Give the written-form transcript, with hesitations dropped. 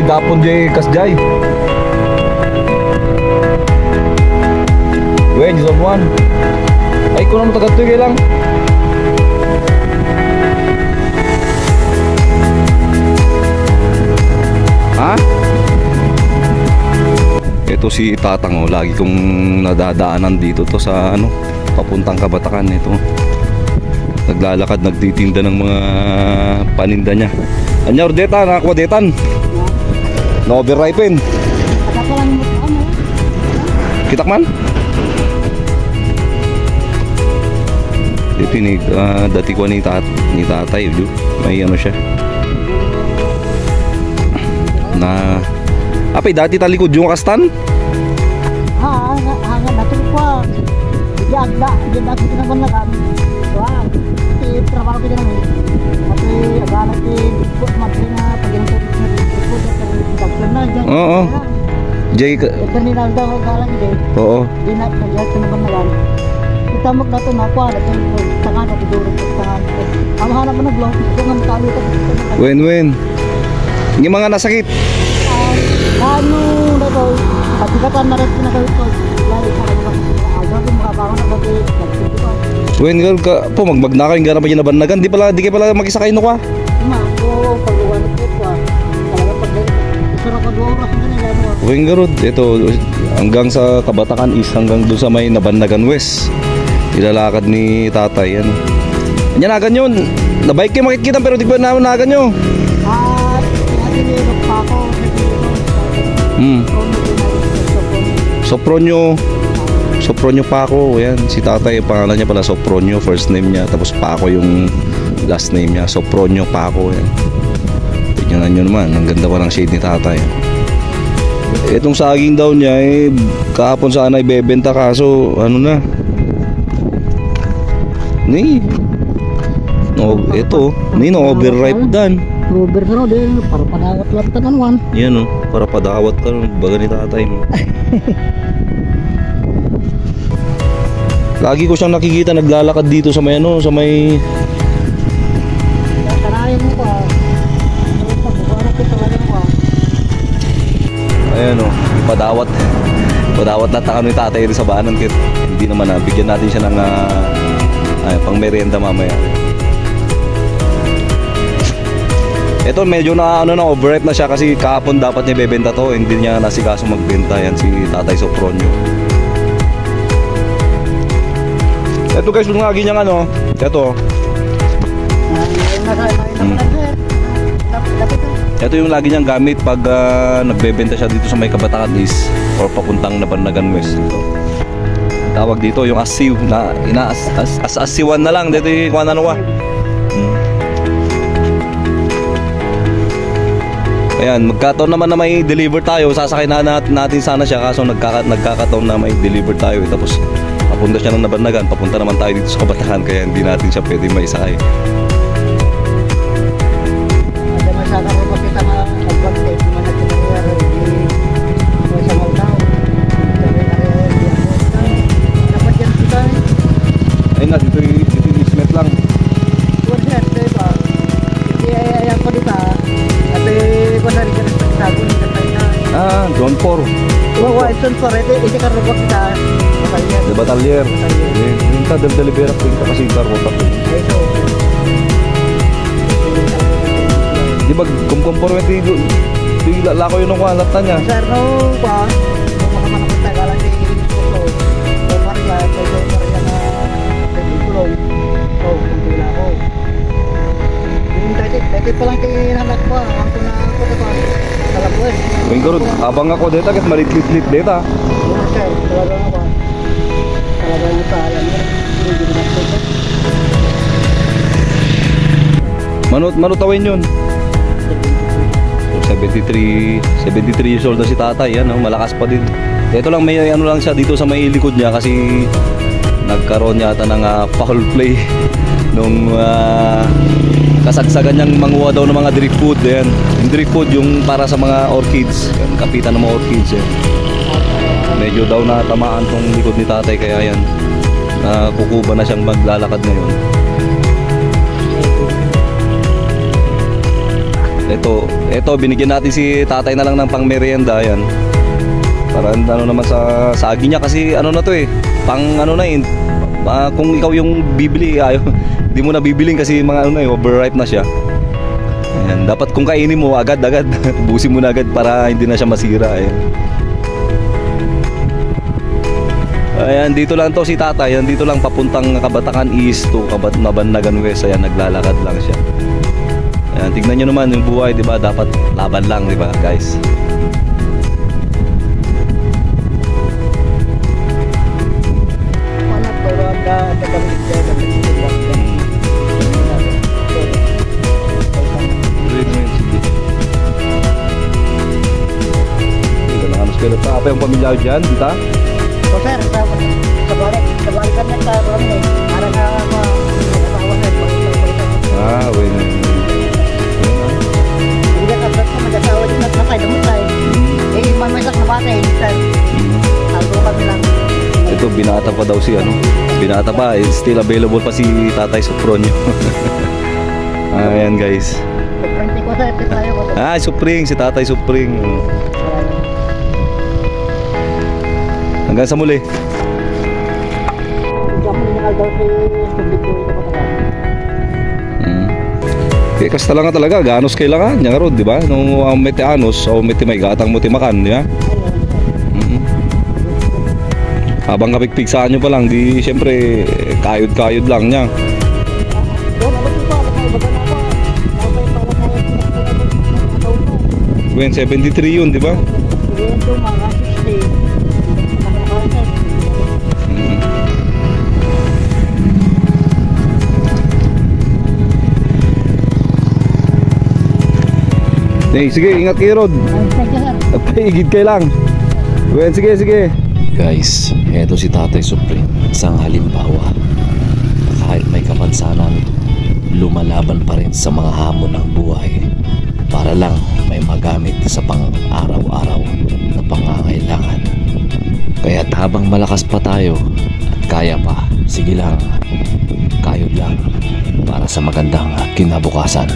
Dapon J Kasjay. Wen, zone 1. Ay, kung naman tagat-tuy lang. Ha? Ito si Tatang, oh. Lagi kong nadadaanan dito to sa ano, papuntang Kabatakan. Ito naglalakad, nagtitinda ng mga paninda niya. Anya ordeta, nakakuwadetan na overripen. Kitak man? Ito ni dati ko ni tatay, may ano siya na apay dati talikod yung kastan. Hanga natin ko. Diagda, diagda kita naman lagan. Wah, ti trabaho kita naman. Tapi agak lagi ikut maksudnya paginagot na ikut dokter na dyan. Oo. Jay terminal daw agak lagi deh. Oo. Di na pagya't naman lagan. Kita magdato na po ala kay tangan at duro tangan. Ang hanap mo na blog, ito nga kami ta. Wen. Yung mga nasakit. Ano na to? Patigatan na rin pinagawin ko. Lalo sa kanila. Agaw yung makabangon na pati. Wen, ka po magbagna kayo nga naman yung nabannagan. Di kayo pala mag-isa kayo no ka? Ma, po pag-uwan ko pa. Talaga pag-isara ko 2 oras na nila. Wen, garod. Ito hanggang sa Kabatakan East, hanggang doon sa may Nabannagan West. Ilalakad ni tatay yan. Yan nagan yun. Nabike kayo makikita pero di ba nagan nyo? Tinirok pa ako. Sopronyo Paco. Yan, si tatay, pangalan niya pala Sopronyo, first name niya, tapos Paco yung last name niya. Sopronyo Paco. Yan. Tignan nyo naman, ang ganda pa ng shade ni tatay. Itong saging daw niya kahapon sana ibebenta, kaso ano na no overripe dan. Robert no din para padawat lang tanwan. Yan oh, para padawat ka baga ni tatay mo. Lagi ko siyang nakikita naglalakad dito sa may ano, sa may Kanayan mo pa. Pagbubuhan ko talaga mo. ayan oh, padawat na taka ni tatay sa bahanan kit. Hindi naman bigyan natin siya ng pang merienda mamaya. Ito medyo na overripe na siya kasi kahapon dapat niya bebenta to, hindi niya nasikaso magbenta. Yan si Tatay Sopronyo. Ito guys, yung lagi niyang ano, ito. Ito yung lagi niyang gamit pag nagbebenta siya dito sa may Kabatakan East or papuntang Nabannagan West. Ito. Tawag dito yung asiw na asiwan na lang dito yung ano. Ayan, magkataon naman na may deliver tayo. Sasakay na natin sana siya, kaso nagkakataon na may deliver tayo. Tapos papunta siya ng Nabannagan, papunta naman tayo dito sa Kabatakan, kaya hindi natin siya pwede maisakay. Ayun na, dito yung ismet lang. Zone 4. Zone 4 ito karubak kita. De Batalyer. Minta del delibera pinta kasi karota. Di ba kumkomporme di lako yun ng kalatan niya. Sir, no pa. Makamanang tagalan di Puso. O Maria, medyo Maria na Pagkulong. So, kumpila ko. Dati pa lang kinanak pa. Ang ako na pa. Salapuan. May garod, abang ako dito kahit malit-lit dito. Sir, talaga nga ba? Talaga nga pa, alam mo. Hindi na Manutawin yun. 73 years old na si tatay. Yan, malakas pa din. Ito lang, may ano lang siya dito sa may likod niya kasi nagkaroon yata ng foul play nung kasagsagan niyang manguha daw ng mga drift food. Yan. Yung drift food yung para sa mga orchids. Yan, kapitan ng mga orchids. Yan. Medyo daw natamaan tong likod ni tatay, kaya yan kukuba na siyang maglalakad ngayon. Ito binigyan natin si tatay na lang ng pangmerienda yan. Para ano naman sa sagi niya kasi ano na to eh. Pang ano na eh. Kung ikaw yung bibili, ayaw, di mo na bibiling kasi mga ano na eh, overripe na siya. Ayan, dapat kung kainin mo agad-agad, busin mo na agad para hindi na siya masira eh. Ayan, dito lang to si tatay. Ayan, dito lang papuntang Kabatakan East to Nabanlagan West. Ayan, naglalakad lang siya. Ayan, tignan nyo naman yung buhay, di ba? Dapat laban lang, di ba, guys? Pero apa yung pamilya dyan, dita? So sir, kabalikan niya sa kami eh. Para na mag-asawa na Bueno. Hindi ka kaprat na mag-asawa din at matay, damutay. Eh, mamasak na bata eh, sir. Algo kami lang. Ito, binata pa daw si ano. Binata pa, still available pa si Tatay Sopronio. Ayan guys. Pagpranti ko sir, tayo ko. Supring, si Tatay Supring. Hanggang sa muli. Kaya kasta lang nga talaga, ganos kailangan niya ron, di ba? Nung may tianos o may timay gatang mo timakan, di ba? Habang kapigpigsaan nyo pa lang, di siyempre kayod-kayod lang niya. Gwen, 73 yun, di ba? Hey, sige, ingat kayo Rod. Paigid kayo lang. Well, sige. Guys, eto si Tatay Supreme. Isang halimbawa. Kahit may kapansanan, lumalaban pa rin sa mga hamon ng buhay. Para lang may magamit sa pang-araw-araw na pangangailangan. Kaya't habang malakas pa tayo at kaya pa, sige lang, kayod lang para sa magandang kinabukasan.